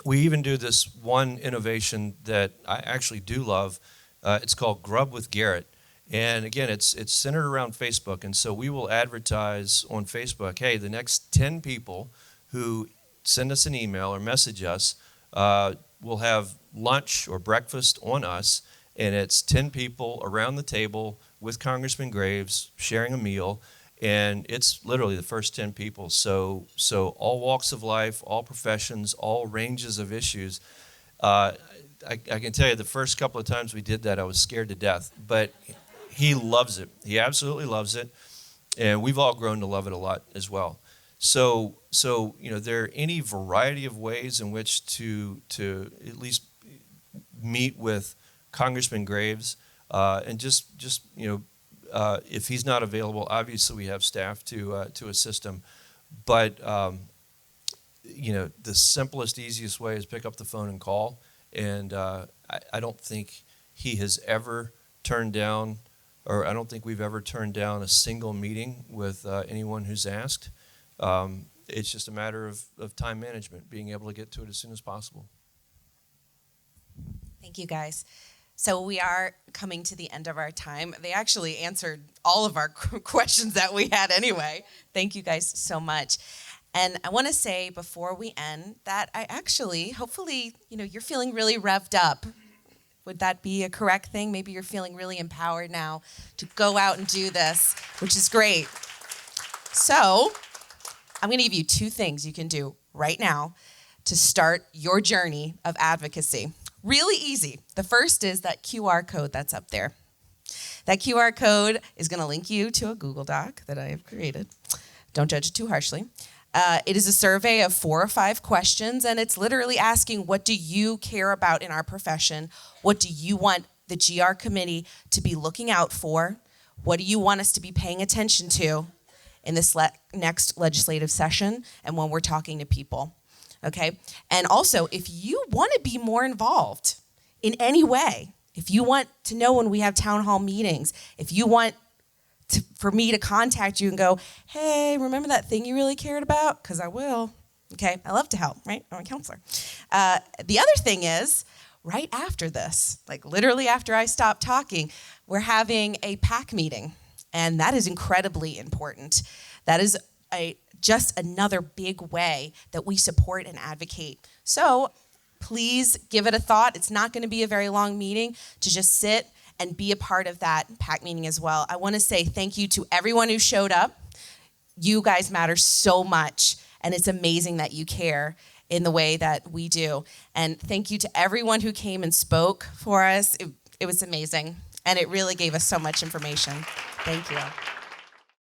We even do this one innovation that I actually do love. It's called Grub with Garrett. And again, it's centered around Facebook. And so we will advertise on Facebook, hey, the next 10 people who send us an email or message us will have lunch or breakfast on us. And it's 10 people around the table with Congressman Graves sharing a meal, and it's literally the first 10 people. So all walks of life, all professions, all ranges of issues. I can tell you the first couple of times we did that, I was scared to death, but he loves it. He absolutely loves it, and we've all grown to love it a lot as well. So there are any variety of ways in which to at least meet with Congressman Graves, and just if he's not available, obviously we have staff to assist him. But the simplest, easiest way is pick up the phone and call. And I don't think he has ever turned down, or I don't think we've ever turned down a single meeting with anyone who's asked. It's just a matter of time management, being able to get to it as soon as possible. Thank you, guys. So we are coming to the end of our time. They actually answered all of our questions that we had anyway. Thank you guys so much. And I want to say before we end that I actually, hopefully, you're feeling really revved up. Would that be a correct thing? Maybe you're feeling really empowered now to go out and do this, which is great. So I'm going to give you 2 things you can do right now to start your journey of advocacy. Really easy. The first is that QR code that's up there. That QR code is going to link you to a Google Doc that I have created. Don't judge it too harshly. It is a survey of 4 or 5 questions, and it's literally asking, what do you care about in our profession? What do you want the GR committee to be looking out for? What do you want us to be paying attention to in this next legislative session and when we're talking to people? Okay, and also, if you want to be more involved in any way, if you want to know when we have town hall meetings, if you want for me to contact you and go, hey, remember that thing you really cared about? Because I will. Okay, I love to help, right? I'm a counselor. The other thing is, right after this, like literally after I stop talking, we're having a PAC meeting, and that is incredibly important. That is just another big way that we support and advocate. So please give it a thought. It's not going to be a very long meeting to just sit and be a part of that PAC meeting as well. I want to say thank you to everyone who showed up. You guys matter so much, and it's amazing that you care in the way that we do. And thank you to everyone who came and spoke for us. It was amazing, and it really gave us so much information. Thank you.